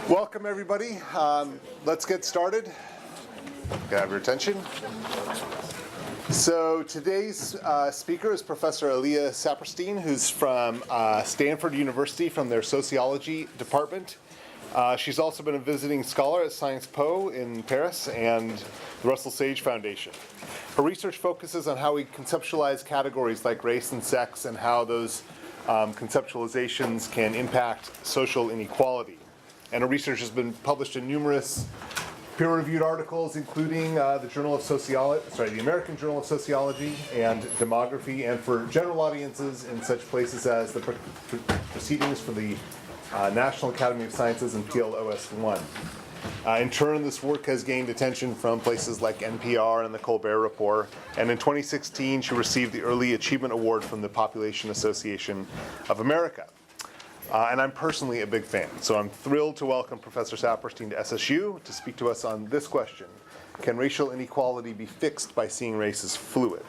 Welcome, everybody. Let's get started. Can I have your attention? So today's speaker is Professor Aliya Saperstein, who's from Stanford University from their sociology department. She's also been a visiting scholar at Sciences Po in Paris and the Russell Sage Foundation. Her research focuses on how we conceptualize categories like race and sex and how those conceptualizations can impact social inequality. And her research has been published in numerous peer-reviewed articles, including the American Journal of Sociology and Demography, and for general audiences in such places as the proceedings for the National Academy of Sciences and PLOS 1. In turn, this work has gained attention from places like NPR and the Colbert Report, and in 2016 she received the Early Achievement Award from the Population Association of America. And I'm personally a big fan, so I'm thrilled to welcome Professor Saperstein to SSU to speak to us on this question: can racial inequality be fixed by seeing race as fluid?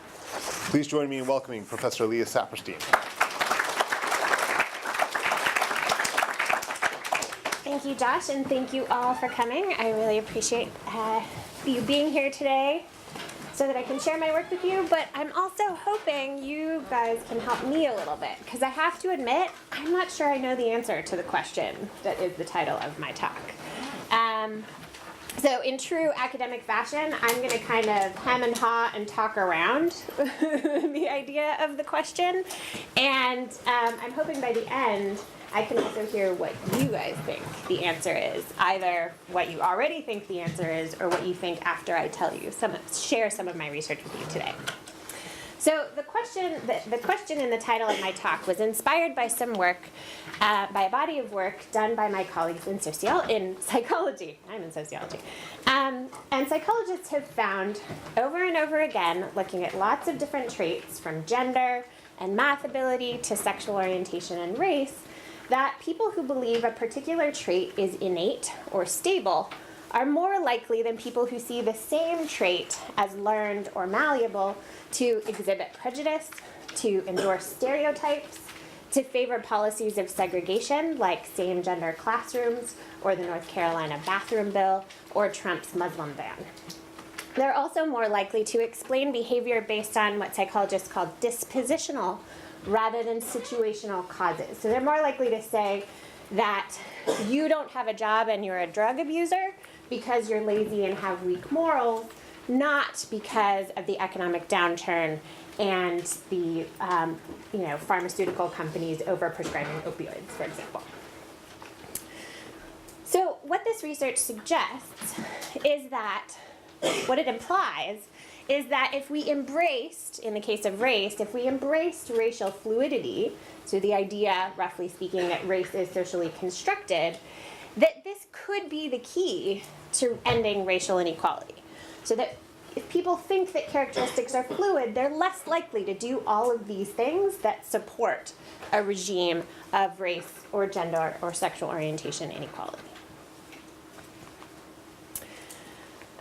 Please join me in welcoming Professor Aliya Saperstein. Thank you, Josh, and thank you all for coming. I really appreciate you being here today so that I can share my work with you, but I'm also hoping you guys can help me a little bit, because I have to admit, I'm not sure I know the answer to the question that is the title of my talk. So in true academic fashion, I'm going to kind of hem and haw and talk around the idea of the question, and I'm hoping by the end I can also hear what you guys think the answer is, either what you already think the answer is or what you think after I tell you, share some of my research with you today. So the question in the title of my talk was inspired by some work, by a body of work done by my colleagues in psychology. I'm in sociology. And psychologists have found over and over again, looking at lots of different traits from gender and math ability to sexual orientation and race, that people who believe a particular trait is innate or stable are more likely than people who see the same trait as learned or malleable to exhibit prejudice, to endorse stereotypes, to favor policies of segregation like same-gender classrooms or the North Carolina bathroom bill or Trump's Muslim ban. They're also more likely to explain behavior based on what psychologists call dispositional rather than situational causes. So they're more likely to say that you don't have a job and you're a drug abuser because you're lazy and have weak morals, not because of the economic downturn and the pharmaceutical companies overprescribing opioids, for example. So what this research suggests is that, what it implies is that if we embraced, in the case of race, if we embraced racial fluidity, so the idea, roughly speaking, that race is socially constructed, that this could be the key to ending racial inequality. So that if people think that characteristics are fluid, they're less likely to do all of these things that support a regime of race or gender or sexual orientation inequality.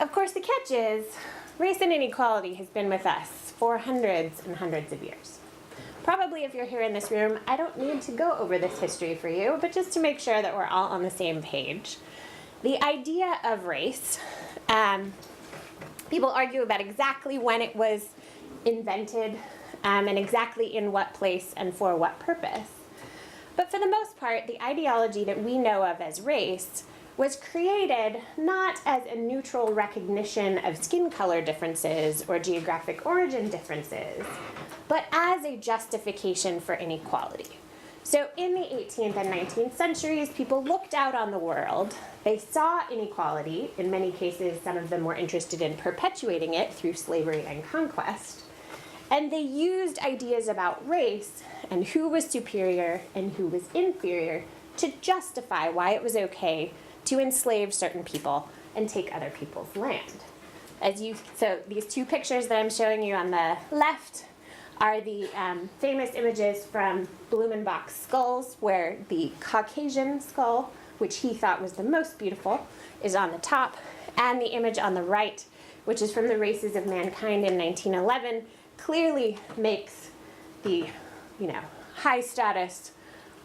Of course, the catch is, race and inequality has been with us for hundreds and hundreds of years. Probably if you're here in this room, I don't need to go over this history for you, but just to make sure that we're all on the same page. The idea of race, people argue about exactly when it was invented and exactly in what place and for what purpose. But for the most part, the ideology that we know of as race was created not as a neutral recognition of skin color differences or geographic origin differences, but as a justification for inequality. So in the 18th and 19th centuries, people looked out on the world, they saw inequality, in many cases some of them were interested in perpetuating it through slavery and conquest, and they used ideas about race and who was superior and who was inferior to justify why it was okay to enslave certain people and take other people's land. So these two pictures that I'm showing you on the left are the famous images from Blumenbach's skulls, where the Caucasian skull, which he thought was the most beautiful, is on the top, and the image on the right, which is from the Races of Mankind in 1911, clearly makes the high status,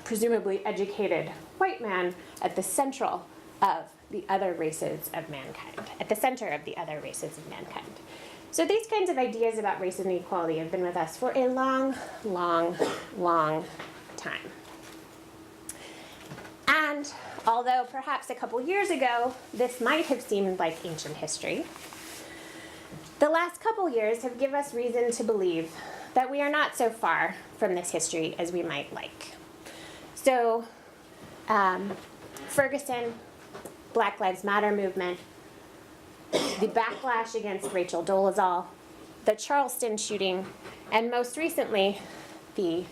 presumably educated white man at the central of the other races of mankind, at the center of the other races of mankind. So these kinds of ideas about race and equality have been with us for a long, long, long time. And although perhaps a couple years ago this might have seemed like ancient history, the last couple years have given us reason to believe that we are not so far from this history as we might like. So Ferguson, Black Lives Matter movement, the backlash against Rachel Dolezal, the Charleston shooting, and most recently, the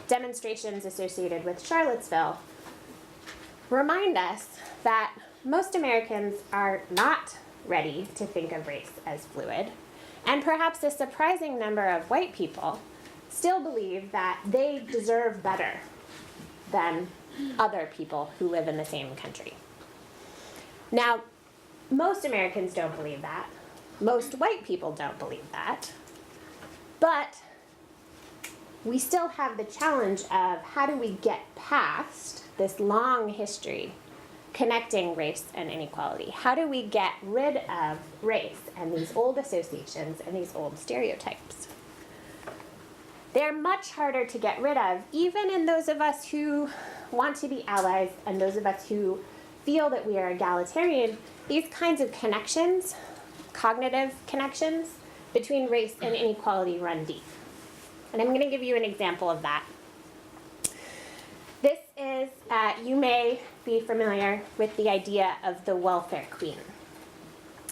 demonstrations associated with Charlottesville remind us that most Americans are not ready to think of race as fluid, and perhaps a surprising number of white people still believe that they deserve better than other people who live in the same country. Now, most Americans don't believe that. Most white people don't believe that. But we still have the challenge of how do we get past this long history connecting race and inequality? How do we get rid of race and these old associations and these old stereotypes? They're much harder to get rid of, even in those of us who want to be allies and those of us who feel that we are egalitarian. These kinds of connections, cognitive connections, between race and inequality run deep. And I'm going to give you an example of that. This is, you may be familiar with the idea of the welfare queen.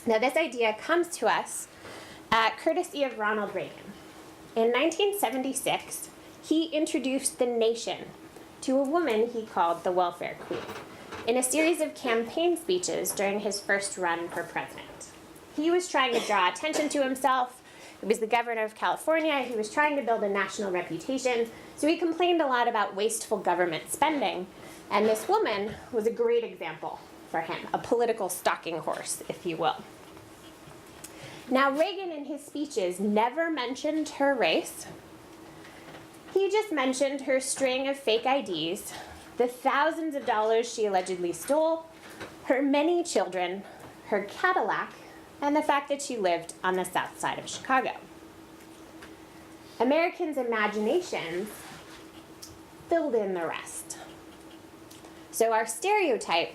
Now, this idea comes to us courtesy of Ronald Reagan. In 1976, he introduced the nation to a woman he called the welfare queen in a series of campaign speeches during his first run for president. He was trying to draw attention to himself. He was the governor of California. He was trying to build a national reputation. So he complained a lot about wasteful government spending. And this woman was a great example for him, a political stalking horse, if you will. Now, Reagan in his speeches never mentioned her race. He just mentioned her string of fake IDs, the thousands of dollars she allegedly stole, her many children, her Cadillac, and the fact that she lived on the south side of Chicago. Americans' imaginations filled in the rest. So our stereotype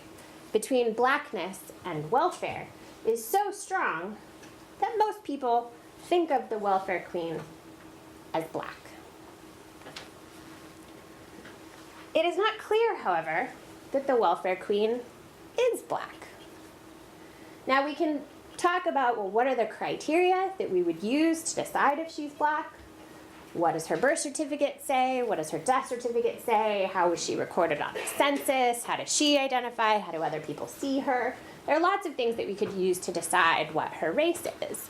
between blackness and welfare is so strong that most people think of the welfare queen as black. It is not clear, however, that the welfare queen is black. Now we can talk about, well, what are the criteria that we would use to decide if she's black? What does her birth certificate say? What does her death certificate say? How was she recorded on the census? How does she identify? How do other people see her? There are lots of things that we could use to decide what her race is.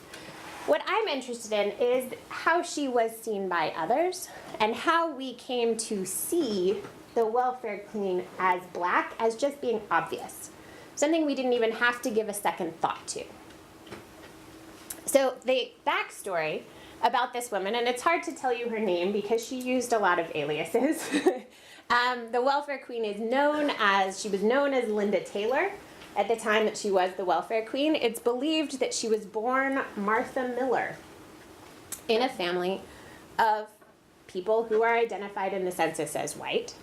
What I'm interested in is how she was seen by others and how we came to see the welfare queen as black as just being obvious, something we didn't even have to give a second thought to. So the backstory about this woman, and it's hard to tell you her name because she used a lot of aliases. The welfare queen is she was known as Linda Taylor at the time that she was the welfare queen. It's believed that she was born Martha Miller in a family of people who are identified in the census as white.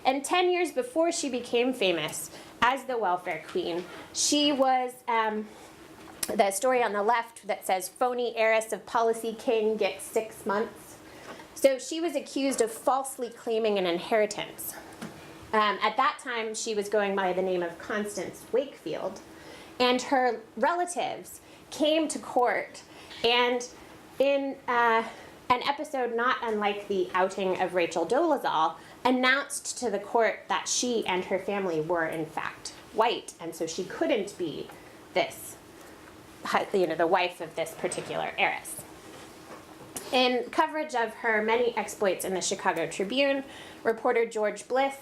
And 10 years before she became famous as the welfare queen, she was, the story on the left that says, phony heiress of policy king gets 6 months. So she was accused of falsely claiming an inheritance. At that time, she was going by the name of Constance Wakefield. And her relatives came to court, and in an episode not unlike the outing of Rachel Dolezal, announced to the court that she and her family were in fact white, and so she couldn't be this, the wife of this particular heiress. In coverage of her many exploits in the Chicago Tribune, reporter George Bliss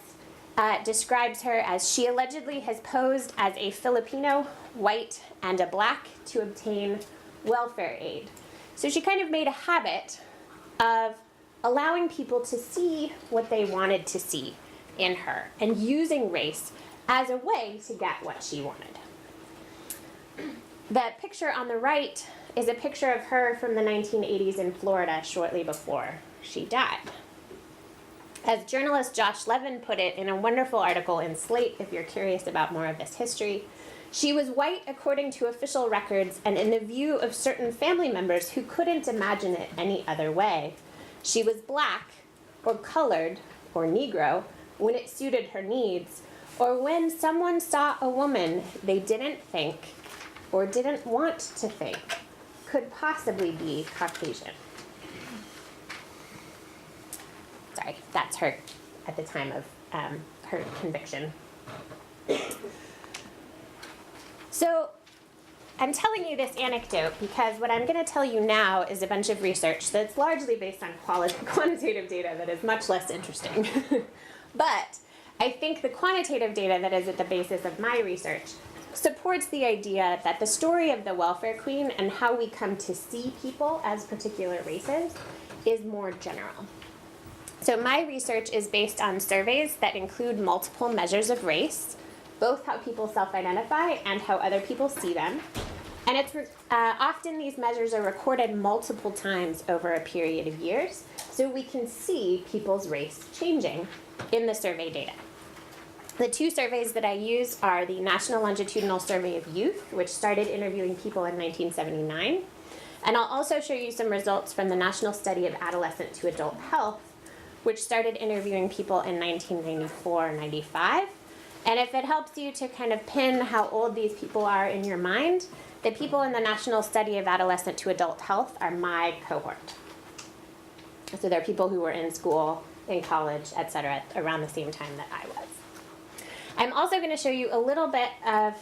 describes her as she allegedly has posed as a Filipino, white, and a black to obtain welfare aid. So she kind of made a habit of allowing people to see what they wanted to see in her and using race as a way to get what she wanted. The picture on the right is a picture of her from the 1980s in Florida shortly before she died. As journalist Josh Levin put it in a wonderful article in Slate, if you're curious about more of this history, she was white according to official records and in the view of certain family members who couldn't imagine it any other way. She was black, or colored, or Negro, when it suited her needs, or when someone saw a woman they didn't think, or didn't want to think, could possibly be Caucasian. Sorry, that's her at the time of her conviction. So I'm telling you this anecdote because what I'm going to tell you now is a bunch of research that's largely based on quantitative data that is much less interesting. But I think the quantitative data that is at the basis of my research supports the idea that the story of the welfare queen and how we come to see people as particular races is more general. So my research is based on surveys that include multiple measures of race, both how people self-identify and how other people see them. And it's often these measures are recorded multiple times over a period of years, so we can see people's race changing in the survey data. The two surveys that I use are the National Longitudinal Survey of Youth, which started interviewing people in 1979. And I'll also show you some results from the National Study of Adolescent to Adult Health, which started interviewing people in 1994-95. And if it helps you to kind of pin how old these people are in your mind, the people in the National Study of Adolescent to Adult Health are my cohort. So they're people who were in school, in college, et cetera, around the same time that I was. I'm also going to show you a little bit of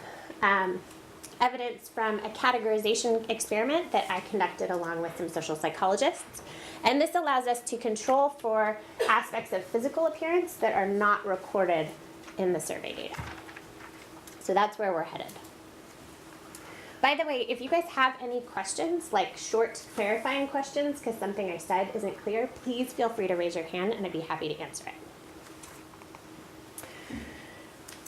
evidence from a categorization experiment that I conducted along with some social psychologists. And this allows us to control for aspects of physical appearance that are not recorded in the survey data. So that's where we're headed. By the way, if you guys have any questions, like short clarifying questions, because something I said isn't clear, please feel free to raise your hand and I'd be happy to answer it.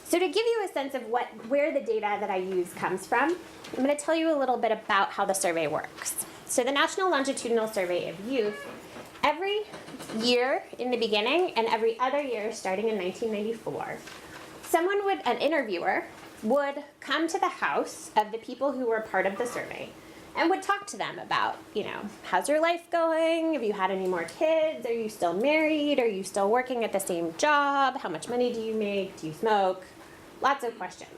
So to give you a sense of where the data that I use comes from, I'm going to tell you a little bit about how the survey works. So the National Longitudinal Survey of Youth, every year in the beginning and every other year starting in 1994, an interviewer would come to the house of the people who were part of the survey and would talk to them about, how's your life going? Have you had any more kids? Are you still married? Are you still working at the same job? How much money do you make? Do you smoke? Lots of questions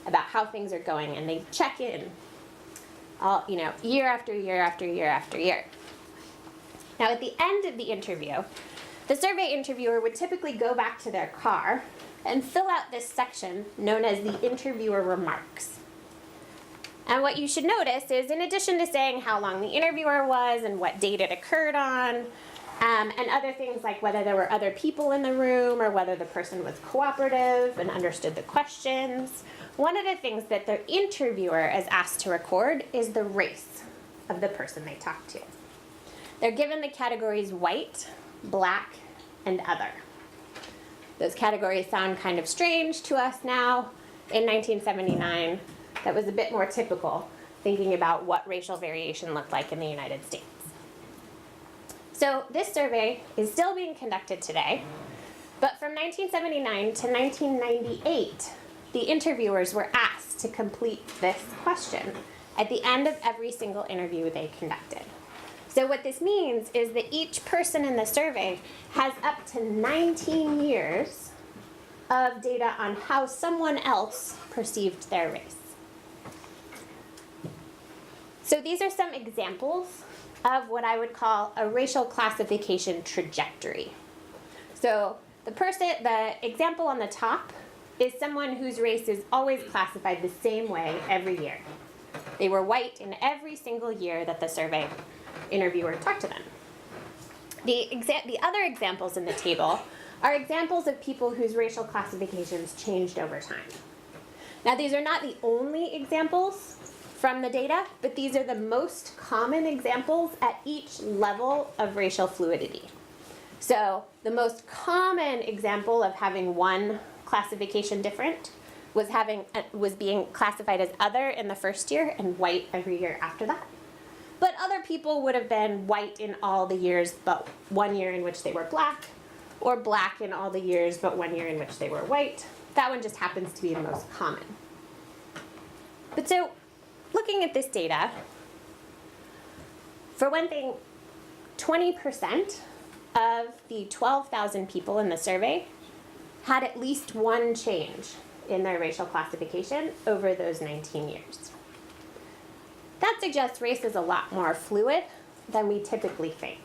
about how things are going, and they check in year after year after year after year. Now, at the end of the interview, the survey interviewer would typically go back to their car and fill out this section known as the interviewer remarks. And what you should notice is, in addition to saying how long the interviewer was and what date it occurred on, and other things like whether there were other people in the room or whether the person was cooperative and understood the questions, one of the things that the interviewer is asked to record is the race of the person they talked to. They're given the categories white, black, and other. Those categories sound kind of strange to us now. In 1979, that was a bit more typical, thinking about what racial variation looked like in the United States. So this survey is still being conducted today, but from 1979 to 1998, the interviewers were asked to complete this question at the end of every single interview they conducted. So what this means is that each person in the survey has up to 19 years of data on how someone else perceived their race. So these are some examples of what I would call a racial classification trajectory. So the example on the top is someone whose race is always classified the same way every year. They were white in every single year that the survey interviewer talked to them. The other examples in the table are examples of people whose racial classifications changed over time. Now, these are not the only examples from the data, but these are the most common examples at each level of racial fluidity. So the most common example of having one classification different was being classified as other in the first year and white every year after that. But other people would have been white in all the years but 1 year in which they were black, or black in all the years but 1 year in which they were white. That one just happens to be the most common. But so, looking at this data, for one thing, 20% of the 12,000 people in the survey had at least one change in their racial classification over those 19 years. That suggests race is a lot more fluid than we typically think.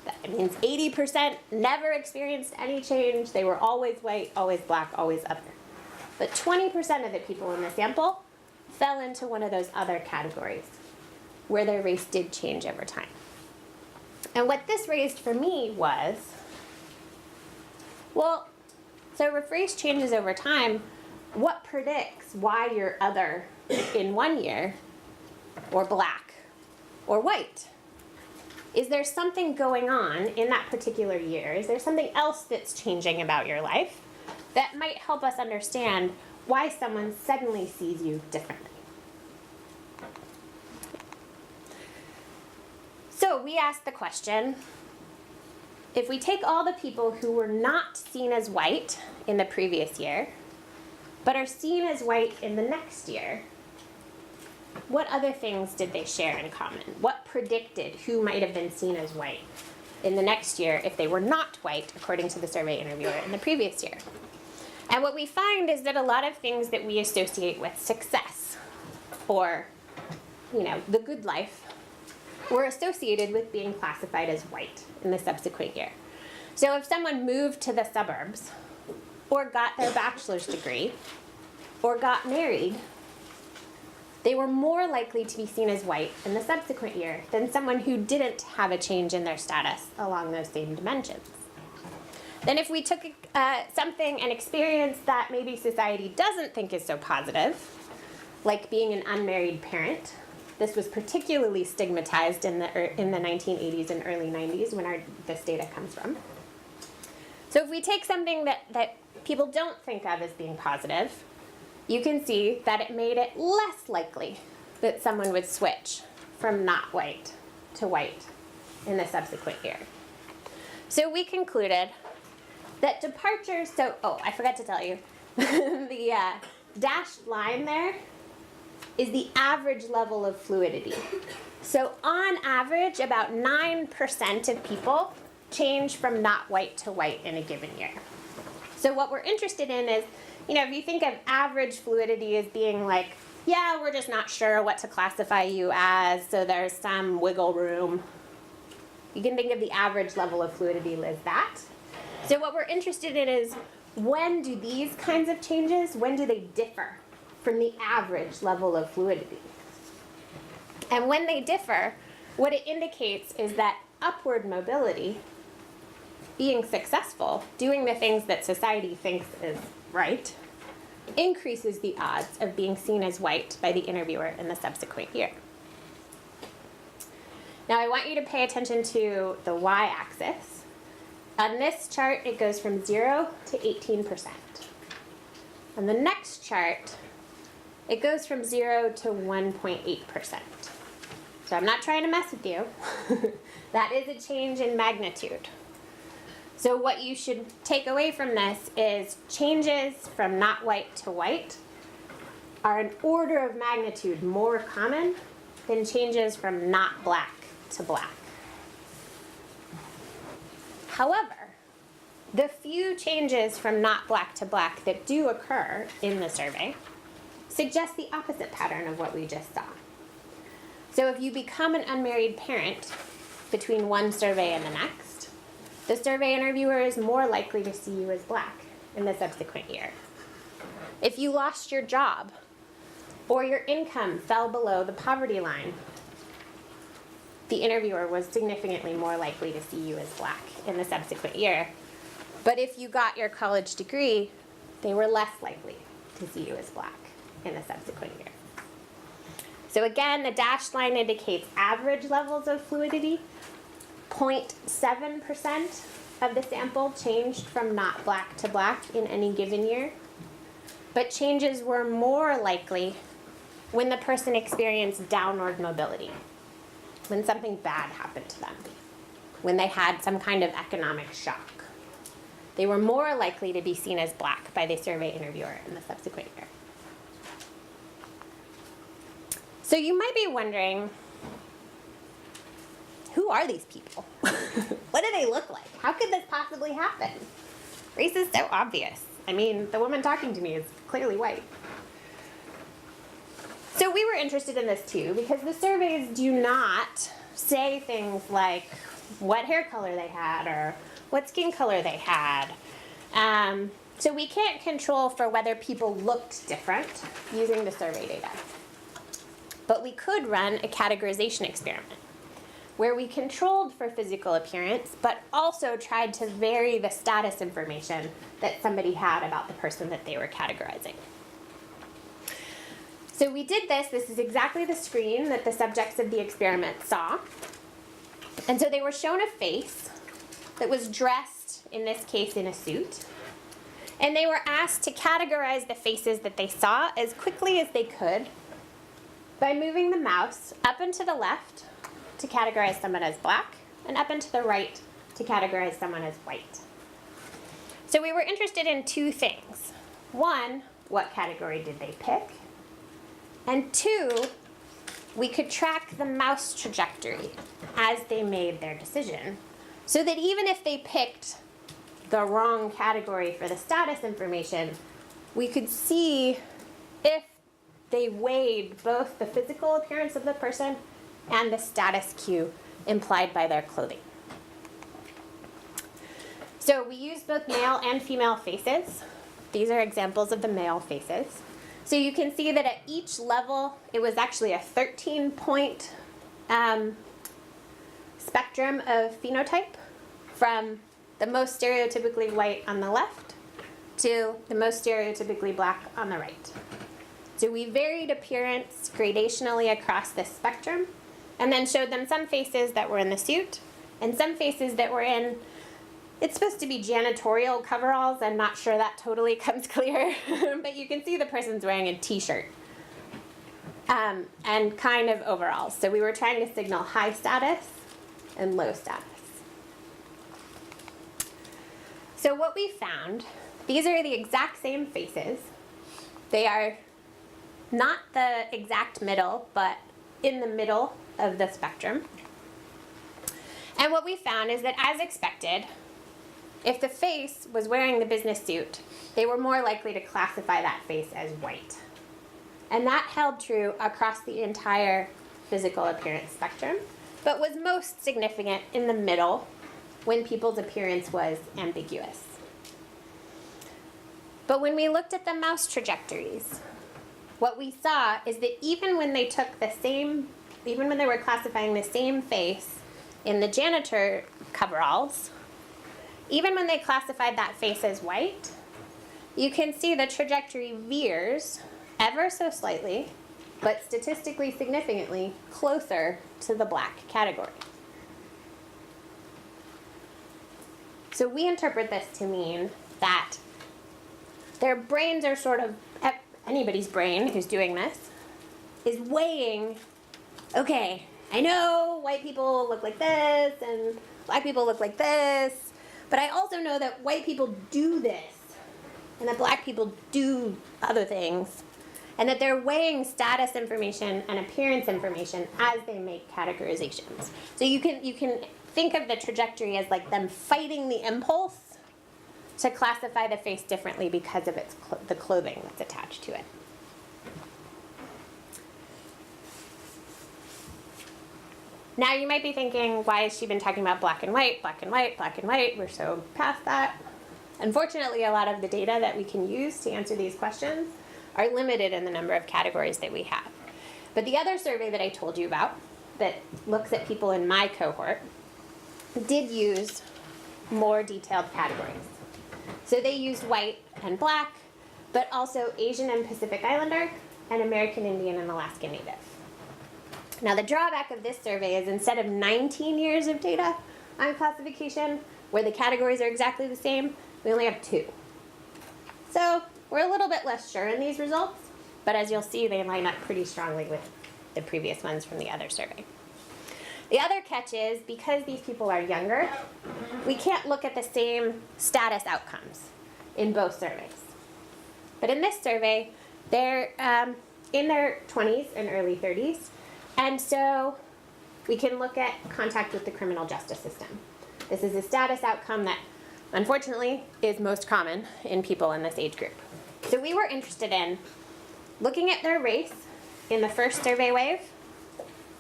That means 80% never experienced any change. They were always white, always black, always other. But 20% of the people in the sample fell into one of those other categories where their race did change over time. And what this raised for me was, well, so if race changes over time, what predicts why you're other in 1 year, or black, or white? Is there something going on in that particular year? Is there something else that's changing about your life that might help us understand why someone suddenly sees you differently? So we asked the question, if we take all the people who were not seen as white in the previous year, but are seen as white in the next year, what other things did they share in common? What predicted who might have been seen as white in the next year if they were not white, according to the survey interviewer in the previous year? And what we find is that a lot of things that we associate with success or, the good life were associated with being classified as white in the subsequent year. So if someone moved to the suburbs, or got their bachelor's degree, or got married, they were more likely to be seen as white in the subsequent year than someone who didn't have a change in their status along those same dimensions. Then if we took something, an experience that maybe society doesn't think is so positive, like being an unmarried parent, this was particularly stigmatized in the 1980s and early 90s when this data comes from. So if we take something that people don't think of as being positive, you can see that it made it less likely that someone would switch from not white to white in the subsequent year. So we concluded that departures, I forgot to tell you, the dashed line there is the average level of fluidity. So on average, about 9% of people change from not white to white in a given year. So what we're interested in is, if you think of average fluidity as being like, yeah, we're just not sure what to classify you as, so there's some wiggle room. You can think of the average level of fluidity as that. So what we're interested in is, when do these kinds of changes, when do they differ from the average level of fluidity? And when they differ, what it indicates is that upward mobility, being successful, doing the things that society thinks is right, increases the odds of being seen as white by the interviewer in the subsequent year. Now I want you to pay attention to the y-axis. On this chart, it goes from 0 to 18%. On the next chart, it goes from 0 to 1.8%. So I'm not trying to mess with you. That is a change in magnitude. So what you should take away from this is changes from not white to white are an order of magnitude more common than changes from not black to black. However, the few changes from not black to black that do occur in the survey suggest the opposite pattern of what we just saw. So if you become an unmarried parent between one survey and the next, the survey interviewer is more likely to see you as black in the subsequent year. If you lost your job or your income fell below the poverty line, the interviewer was significantly more likely to see you as black in the subsequent year. But if you got your college degree, they were less likely to see you as black in the subsequent year. So again, the dashed line indicates average levels of fluidity. 0.7% of the sample changed from not black to black in any given year. but changes were more likely when the person experienced downward mobility, when something bad happened to them, when they had some kind of economic shock. They were more likely to be seen as black by the survey interviewer in the subsequent year. So you might be wondering, who are these people? What do they look like? How could this possibly happen? Race is so obvious. I mean, the woman talking to me is clearly white. So we were interested in this too, because the surveys do not say things like what hair color they had or what skin color they had. So we can't control for whether people looked different using the survey data. But we could run a categorization experiment where we controlled for physical appearance, but also tried to vary the status information that somebody had about the person that they were categorizing. So we did this. This is exactly the screen that the subjects of the experiment saw. And so they were shown a face that was dressed, in this case, in a suit. And they were asked to categorize the faces that they saw as quickly as they could by moving the mouse up and to the left to categorize someone as black, and up and to the right to categorize someone as white. So we were interested in two things. One, what category did they pick? And two, we could track the mouse trajectory as they made their decision, so that even if they picked the wrong category for the status information, we could see if they weighed both the physical appearance of the person and the status cue implied by their clothing. So we used both male and female faces. These are examples of the male faces. So you can see that at each level, it was actually a 13-point spectrum of phenotype, from the most stereotypically white on the left to the most stereotypically black on the right. So we varied appearance gradationally across this spectrum, and then showed them some faces that were in the suit and some faces that were in, it's supposed to be janitorial coveralls. I'm not sure that totally comes clear, but you can see the person's wearing a t-shirt and kind of overalls. So we were trying to signal high status and low status. So what we found, these are the exact same faces. They are not the exact middle, but in the middle of the spectrum. And what we found is that, as expected, if the face was wearing the business suit, they were more likely to classify that face as white. And that held true across the entire physical appearance spectrum, but was most significant in the middle when people's appearance was ambiguous. But when we looked at the mouse trajectories, what we saw is that even when they were classifying the same face in the janitor coveralls, even when they classified that face as white, you can see the trajectory veers ever so slightly, but statistically significantly closer to the black category. So we interpret this to mean that their brains are sort of, anybody's brain who's doing this, is weighing, okay, I know white people look like this and black people look like this, but I also know that white people do this and that black people do other things, and that they're weighing status information and appearance information as they make categorizations. So you can think of the trajectory as like them fighting the impulse to classify the face differently because of the clothing that's attached to it. Now you might be thinking, why has she been talking about black and white, black and white, black and white? We're so past that. Unfortunately, a lot of the data that we can use to answer these questions are limited in the number of categories that we have. But the other survey that I told you about, that looks at people in my cohort, did use more detailed categories. So they used white and black, but also Asian and Pacific Islander, and American Indian and Alaska Native. Now the drawback of this survey is, instead of 19 years of data on classification, where the categories are exactly the same, we only have 2. So we're a little bit less sure in these results, but as you'll see, they line up pretty strongly with the previous ones from the other survey. The other catch is, because these people are younger, we can't look at the same status outcomes in both surveys. But in this survey, they're in their 20s and early 30s, and so we can look at contact with the criminal justice system. This is a status outcome that, unfortunately, is most common in people in this age group. So we were interested in looking at their race in the first survey wave,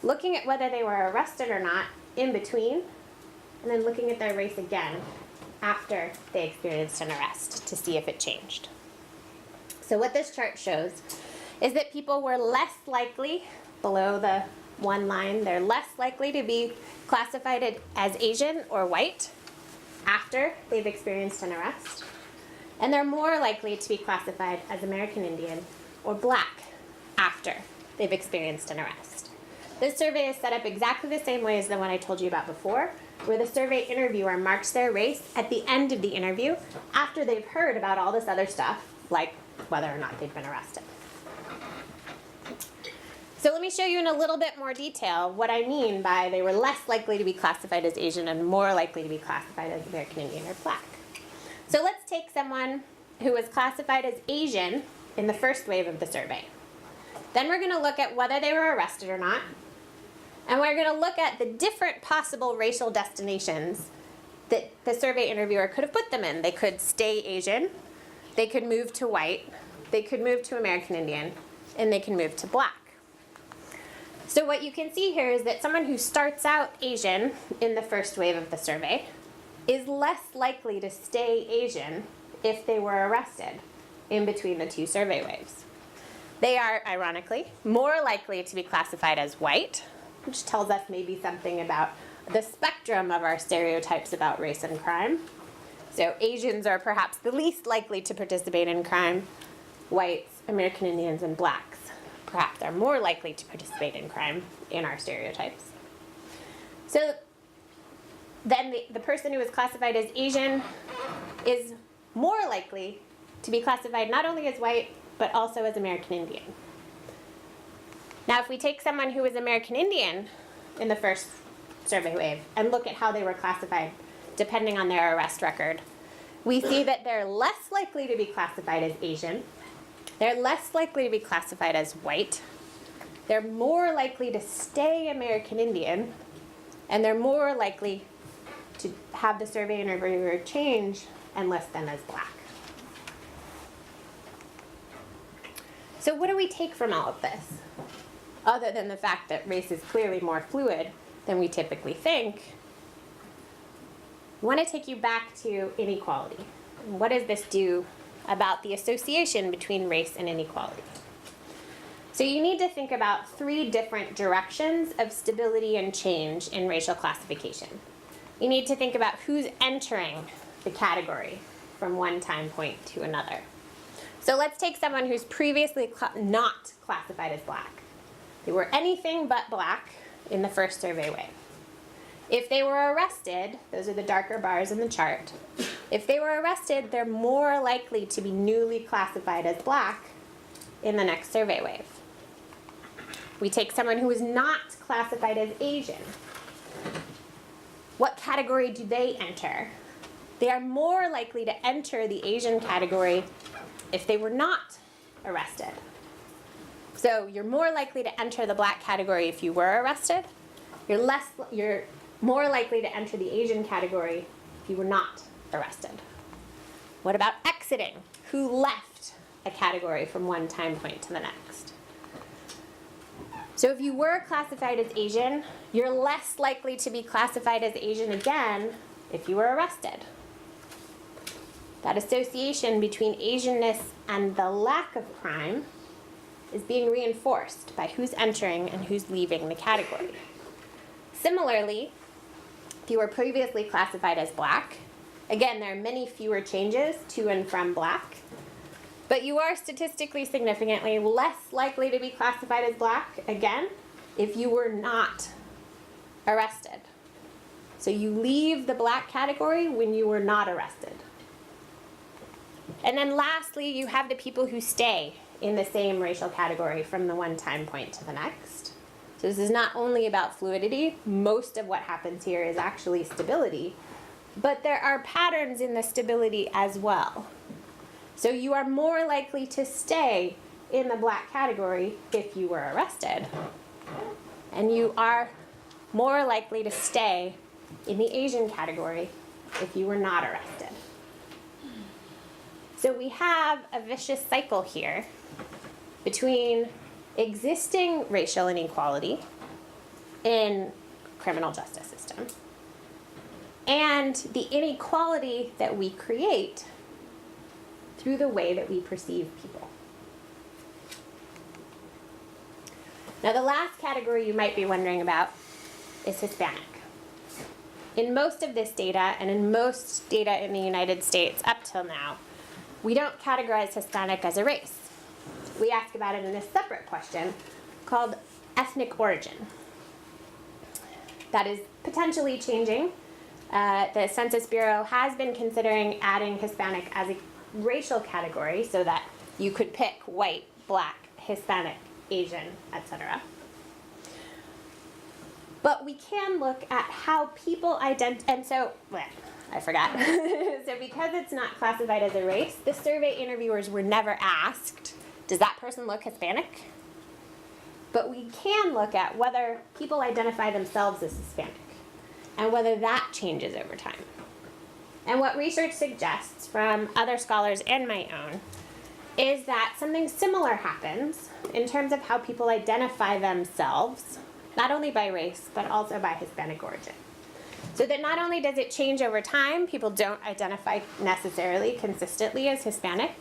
looking at whether they were arrested or not in between, and then looking at their race again after they experienced an arrest to see if it changed. So what this chart shows is that people were less likely, below the one line, they're less likely to be classified as Asian or white after they've experienced an arrest, and they're more likely to be classified as American Indian or black after they've experienced an arrest. This survey is set up exactly the same way as the one I told you about before, where the survey interviewer marks their race at the end of the interview after they've heard about all this other stuff, like whether or not they've been arrested. So let me show you in a little bit more detail what I mean by they were less likely to be classified as Asian and more likely to be classified as American Indian or black. So let's take someone who was classified as Asian in the first wave of the survey. Then we're going to look at whether they were arrested or not. And we're going to look at the different possible racial destinations that the survey interviewer could have put them in. They could stay Asian, they could move to white, they could move to American Indian, and they can move to black. So what you can see here is that someone who starts out Asian in the first wave of the survey is less likely to stay Asian if they were arrested in between the two survey waves. They are, ironically, more likely to be classified as white, which tells us maybe something about the spectrum of our stereotypes about race and crime. So Asians are perhaps the least likely to participate in crime. Whites, American Indians, and blacks perhaps are more likely to participate in crime in our stereotypes. So then the person who is classified as Asian is more likely to be classified not only as white, but also as American Indian. Now, if we take someone who is American Indian in the first survey wave and look at how they were classified depending on their arrest record, we see that they're less likely to be classified as Asian, they're less likely to be classified as white, they're more likely to stay American Indian, and they're more likely to have the survey interviewer change and list them as black. So what do we take from all of this? Other than the fact that race is clearly more fluid than we typically think, I want to take you back to inequality. What does this do about the association between race and inequality? So you need to think about three different directions of stability and change in racial classification. You need to think about who's entering the category from one time point to another. So let's take someone who's previously not classified as black. They were anything but black in the first survey wave. If they were arrested, those are the darker bars in the chart, if they were arrested, they're more likely to be newly classified as black in the next survey wave. We take someone who is not classified as Asian. What category do they enter? They are more likely to enter the Asian category if they were not arrested. So you're more likely to enter the black category if you were arrested. You're more likely to enter the Asian category if you were not arrested. What about exiting? Who left a category from one time point to the next? So if you were classified as Asian, you're less likely to be classified as Asian again if you were arrested. That association between Asianness and the lack of crime is being reinforced by who's entering and who's leaving the category. Similarly, if you were previously classified as black, again, there are many fewer changes to and from black, but you are statistically significantly less likely to be classified as black, again, if you were not arrested. So you leave the black category when you were not arrested. And then lastly, you have the people who stay in the same racial category from the one time point to the next. So this is not only about fluidity. Most of what happens here is actually stability. But there are patterns in the stability as well. So you are more likely to stay in the black category if you were arrested. And you are more likely to stay in the Asian category if you were not arrested. So we have a vicious cycle here between existing racial inequality in criminal justice system and the inequality that we create through the way that we perceive people. Now, the last category you might be wondering about is Hispanic. In most of this data, and in most data in the United States up till now, we don't categorize Hispanic as a race. We ask about it in a separate question called ethnic origin. That is potentially changing. The Census Bureau has been considering adding Hispanic as a racial category so that you could pick white, black, Hispanic, Asian, etc. But we can look at how people and so, well, I forgot. So because it's not classified as a race, the survey interviewers were never asked, does that person look Hispanic? But we can look at whether people identify themselves as Hispanic and whether that changes over time. And what research suggests from other scholars and my own is that something similar happens in terms of how people identify themselves, not only by race, but also by Hispanic origin. So that not only does it change over time, people don't identify necessarily consistently as Hispanic,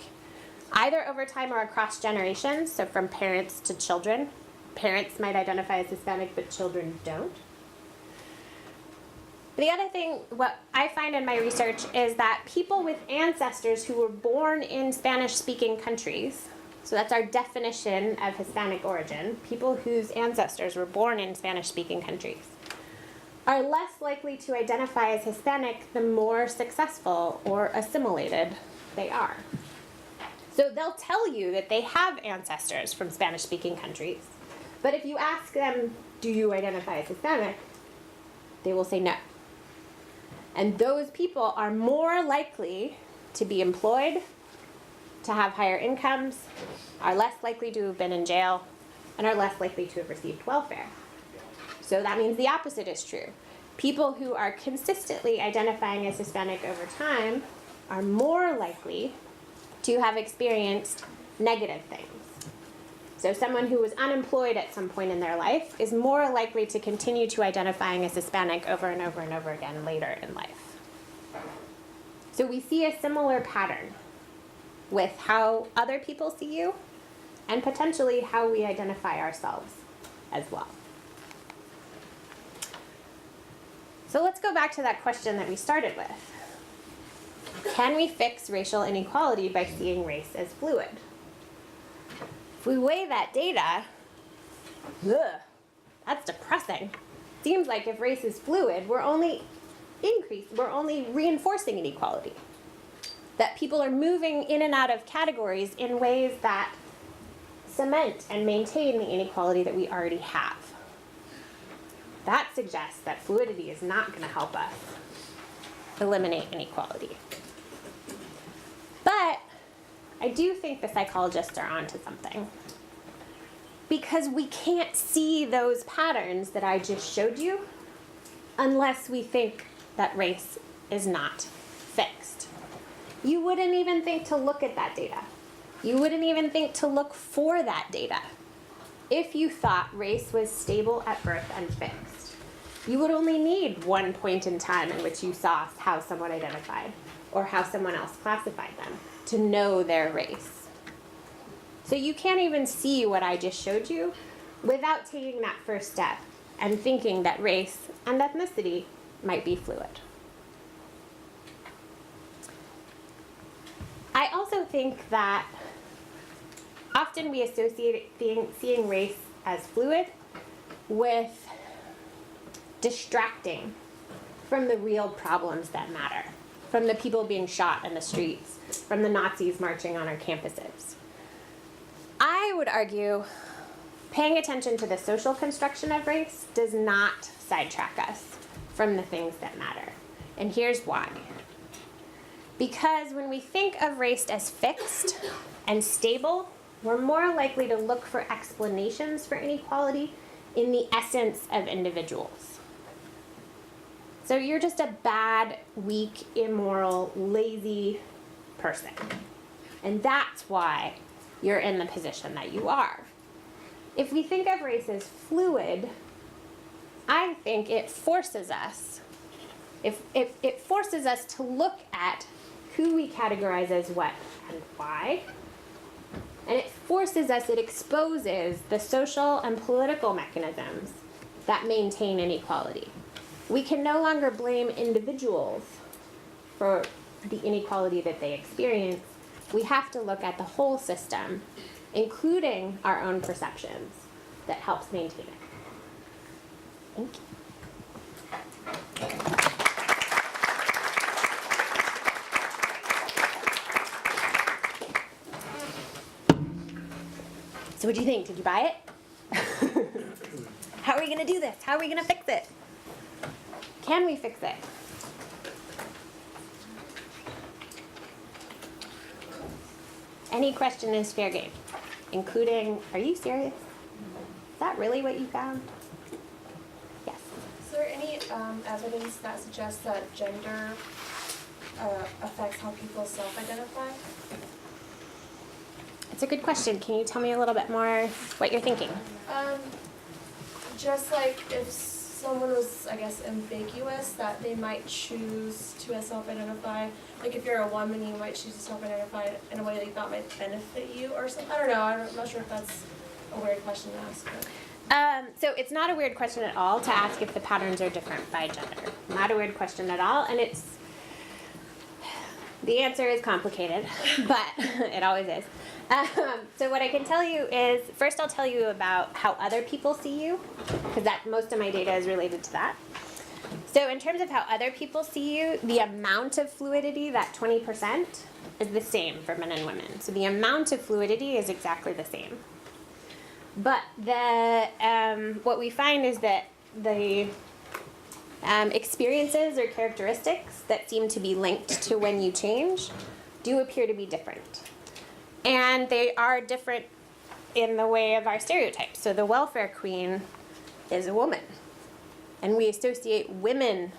either over time or across generations, so from parents to children. Parents might identify as Hispanic, but children don't. The other thing, what I find in my research is that people with ancestors who were born in Spanish-speaking countries, so that's our definition of Hispanic origin, people whose ancestors were born in Spanish-speaking countries, are less likely to identify as Hispanic the more successful or assimilated they are. So they'll tell you that they have ancestors from Spanish-speaking countries, but if you ask them, do you identify as Hispanic, they will say no. And those people are more likely to be employed, to have higher incomes, are less likely to have been in jail, and are less likely to have received welfare. So that means the opposite is true. People who are consistently identifying as Hispanic over time are more likely to have experienced negative things. So someone who was unemployed at some point in their life is more likely to continue to identifying as Hispanic over and over and over again later in life. So we see a similar pattern with how other people see you and potentially how we identify ourselves as well. So let's go back to that question that we started with. Can we fix racial inequality by seeing race as fluid? If we weigh that data, that's depressing. Seems like if race is fluid, we're only reinforcing inequality. That people are moving in and out of categories in ways that cement and maintain the inequality that we already have. That suggests that fluidity is not going to help us eliminate inequality. But I do think the psychologists are onto something. Because we can't see those patterns that I just showed you unless we think that race is not fixed. You wouldn't even think to look at that data. You wouldn't even think to look for that data if you thought race was stable at birth and fixed. You would only need one point in time in which you saw how someone identified or how someone else classified them to know their race. So you can't even see what I just showed you without taking that first step and thinking that race and ethnicity might be fluid. I also think that often we associate seeing race as fluid with distracting from the real problems that matter. from the people being shot in the streets, from the Nazis marching on our campuses. I would argue paying attention to the social construction of race does not sidetrack us from the things that matter. And here's why. Because when we think of race as fixed and stable, we're more likely to look for explanations for inequality in the essence of individuals. So you're just a bad, weak, immoral, lazy person. And that's why you're in the position that you are. If we think of race as fluid, I think it forces us, it forces us to look at who we categorize as what and why. And it forces us, it exposes the social and political mechanisms that maintain inequality. We can no longer blame individuals for the inequality that they experience. We have to look at the whole system, including our own perceptions, that helps maintain it. Thank you. So what do you think? Did you buy it? How are we going to do this? How are we going to fix it? Can we fix it? Any question is fair game, including, are you serious? Is that really what you found? Yes. Is there any evidence that suggests that gender affects how people self-identify? It's a good question. Can you tell me a little bit more what you're thinking? Just like if someone was, I guess, ambiguous, that they might choose to self-identify. Like if you're a woman, you might choose to self-identify in a way that you thought might benefit you or something. I don't know. I'm not sure if that's a weird question to ask. But. So it's not a weird question at all to ask if the patterns are different by gender. Not a weird question at all, and the answer is complicated, but it always is. So what I can tell you is, first I'll tell you about how other people see you, because most of my data is related to that. So in terms of how other people see you, the amount of fluidity, that 20%, is the same for men and women. So the amount of fluidity is exactly the same. But what we find is that the experiences or characteristics that seem to be linked to when you change do appear to be different. And they are different in the way of our stereotypes. So the welfare queen is a woman. And we associate women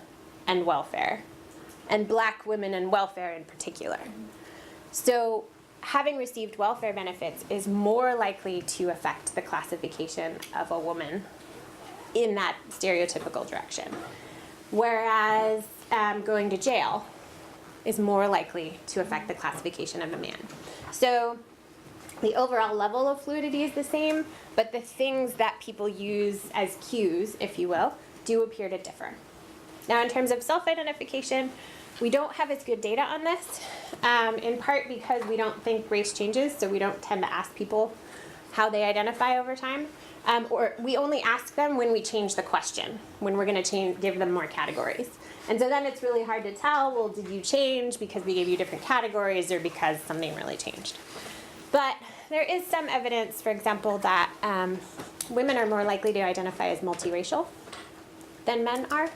and welfare, and black women and welfare in particular. So having received welfare benefits is more likely to affect the classification of a woman in that stereotypical direction. Whereas going to jail is more likely to affect the classification of a man. So the overall level of fluidity is the same, but the things that people use as cues, if you will, do appear to differ. Now, in terms of self-identification, we don't have as good data on this, in part because we don't think race changes, so we don't tend to ask people how they identify over time. Or we only ask them when we change the question, when we're going to give them more categories. And so then it's really hard to tell, well, did you change because we gave you different categories or because something really changed? But there is some evidence, for example, that women are more likely to identify as multiracial than men are.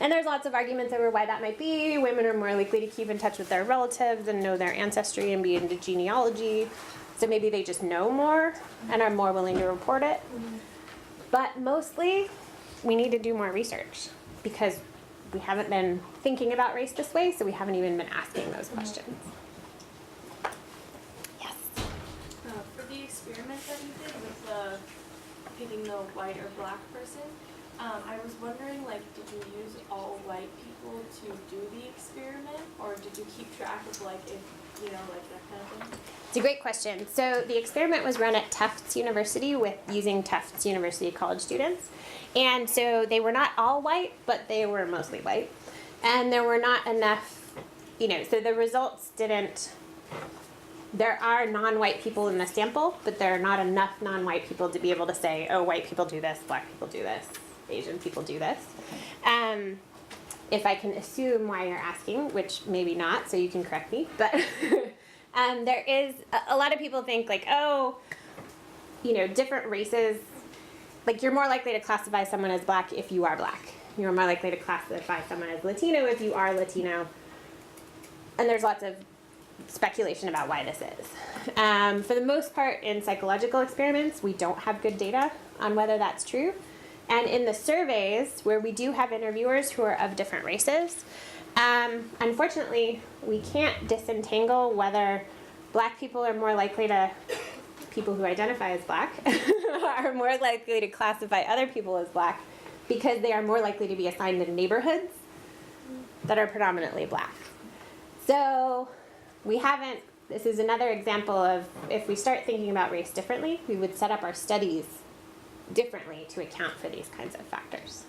And there's lots of arguments over why that might be. Women are more likely to keep in touch with their relatives and know their ancestry and be into genealogy. So maybe they just know more and are more willing to report it. But mostly, we need to do more research because we haven't been thinking about race this way, so we haven't even been asking those questions. Yes? For the experiment that you did with picking the white or black person, I was wondering, like, did you use all white people to do the experiment, or did you keep track of, like, if, you know, like that kind of thing? It's a great question. So the experiment was run at Tufts University using Tufts University college students. And so they were not all white, but they were mostly white. And there were not enough, so the results didn't, there are non-white people in the sample, but there are not enough non-white people to be able to say, oh, white people do this, black people do this, Asian people do this. if I can assume why you're asking, which maybe not, so you can correct me, but there is, a lot of people think like, oh, you know, different races, like you're more likely to classify someone as black if you are black. You're more likely to classify someone as Latino if you are Latino. And there's lots of speculation about why this is. For the most part, in psychological experiments, we don't have good data on whether that's true. And in the surveys, where we do have interviewers who are of different races, unfortunately, we can't disentangle whether black people are more likely to, people who identify as black, are more likely to classify other people as black because they are more likely to be assigned in neighborhoods that are predominantly black. So we haven't, this is another example of if we start thinking about race differently, we would set up our studies differently to account for these kinds of factors.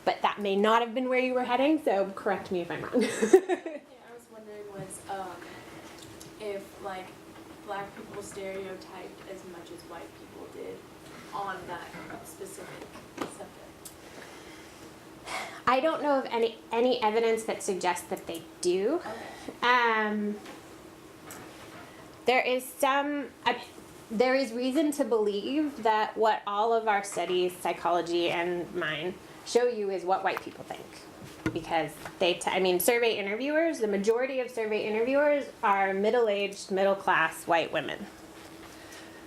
But that may not have been where you were heading, so correct me if I'm wrong. Yeah, I was wondering was if like black people stereotyped as much as white people did on that specific subject. I don't know of any evidence that suggests that they do. Okay. There is reason to believe that what all of our studies, psychology and mine, show you is what white people think. Because survey interviewers, the majority of survey interviewers are middle-aged, middle-class white women.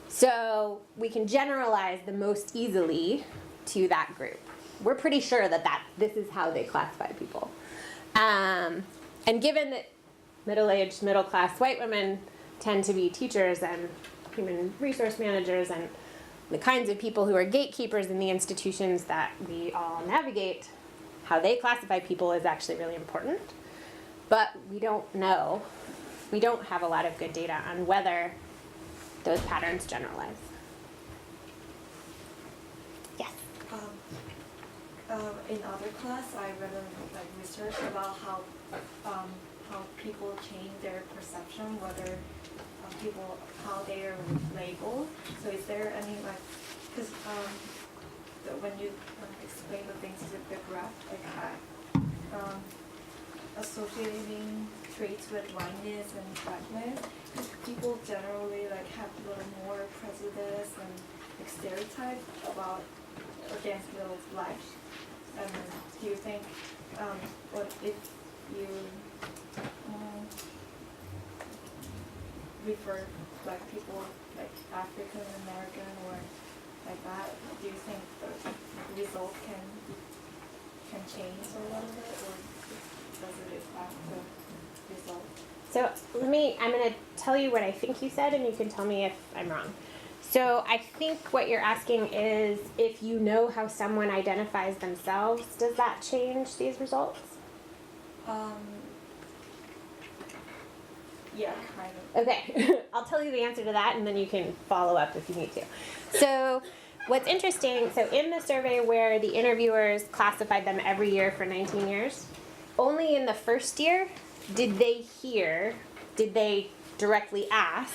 So we can generalize the most easily to that group. We're pretty sure that this is how they classify people. And given that middle-aged, middle-class white women tend to be teachers and human resource managers and the kinds of people who are gatekeepers in the institutions that we all navigate, how they classify people is actually really important. But we don't know. We don't have a lot of good data on whether those patterns generalize. Yes? In other class, I read research about how people change their perception, whether how they are labeled. So is there any because when you explain the things with the graph, associating traits with whiteness and blackness, people generally have a little more prejudice and stereotype against little black. Do you think what if you refer black people like African American or like that? Do you think the result can change a little bit, or does it affect the result? So I'm going to tell you what I think you said, and you can tell me if I'm wrong. So I think what you're asking is if you know how someone identifies themselves, does that change these results? Yeah, kind of. Okay, I'll tell you the answer to that, and then you can follow up if you need to. So what's interesting, so in the survey where the interviewers classified them every year for 19 years, only in the first year did they directly ask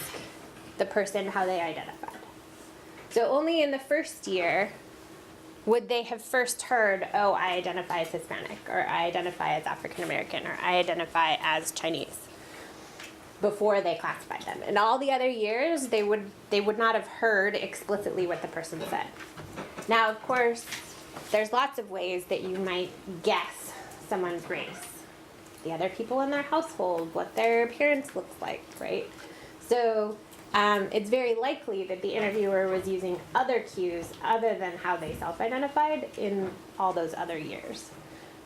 the person how they identified. So only in the first year would they have first heard, oh, I identify as Hispanic, or I identify as African American, or I identify as Chinese, before they classified them. In all the other years, they would not have heard explicitly what the person said. Now, of course, there's lots of ways that you might guess someone's race. The other people in their household, what their appearance looks like, right? So it's very likely that the interviewer was using other cues other than how they self-identified in all those other years.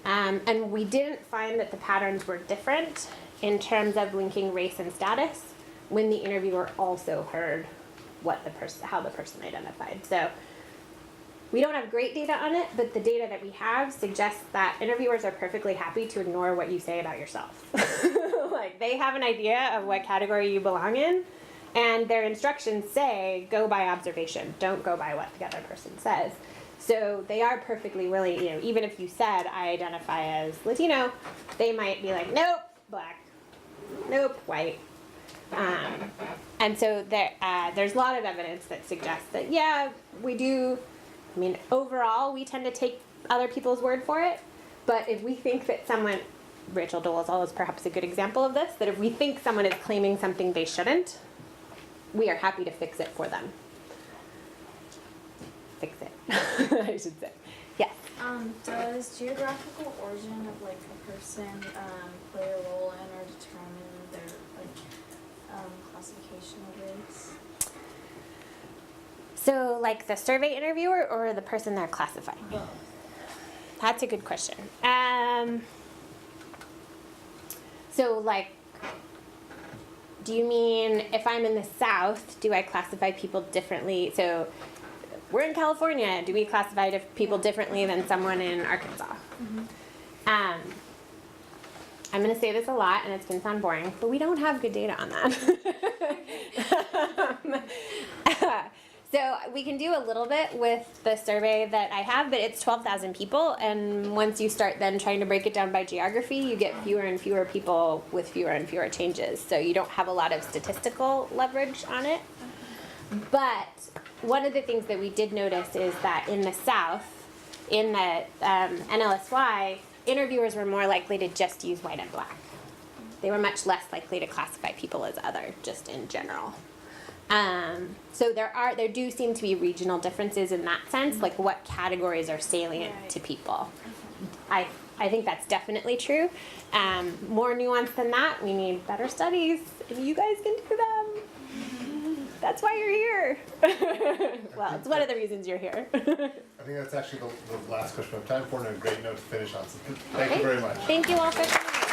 And we didn't find that the patterns were different in terms of linking race and status when the interviewer also heard how the person identified. So we don't have great data on it, but the data that we have suggests that interviewers are perfectly happy to ignore what you say about yourself. Like, they have an idea of what category you belong in, and their instructions say, go by observation, don't go by what the other person says. So they are perfectly willing, even if you said, I identify as Latino, they might be like, nope, black, nope, white. And so there's a lot of evidence that suggests that, yeah, we do. Overall, we tend to take other people's word for it, But if we think that someone, Rachel Dolezal is perhaps a good example of this, that if we think someone is claiming something they shouldn't, we are happy to fix it for them. Fix it, I should say. Yes. Does geographical origin of like a person play a role in or determine their like classification of race? So, like the survey interviewer or the person they're classifying? Both. That's a good question. So, like, do you mean if I'm in the South, do I classify people differently? So, we're in California. Do we classify people differently than someone in Arkansas? Mm-hmm. I'm going to say this a lot, and it's going to sound boring, but we don't have good data on that. So we can do a little bit with the survey that I have, but it's 12,000 people, and once you start then trying to break it down by geography, you get fewer and fewer people with fewer and fewer changes. So you don't have a lot of statistical leverage on it. But one of the things that we did notice is that in the South, in the NLSY, interviewers were more likely to just use white and black. They were much less likely to classify people as other, just in general. So there do seem to be regional differences in that sense, like what categories are salient to people. I think that's definitely true. More nuance than that, we need better studies, and you guys can do them. That's why you're here. Well, it's one of the reasons you're here. I think that's actually the last question we have time for, and a great note to finish on. So thank you very much. Thank you all for coming.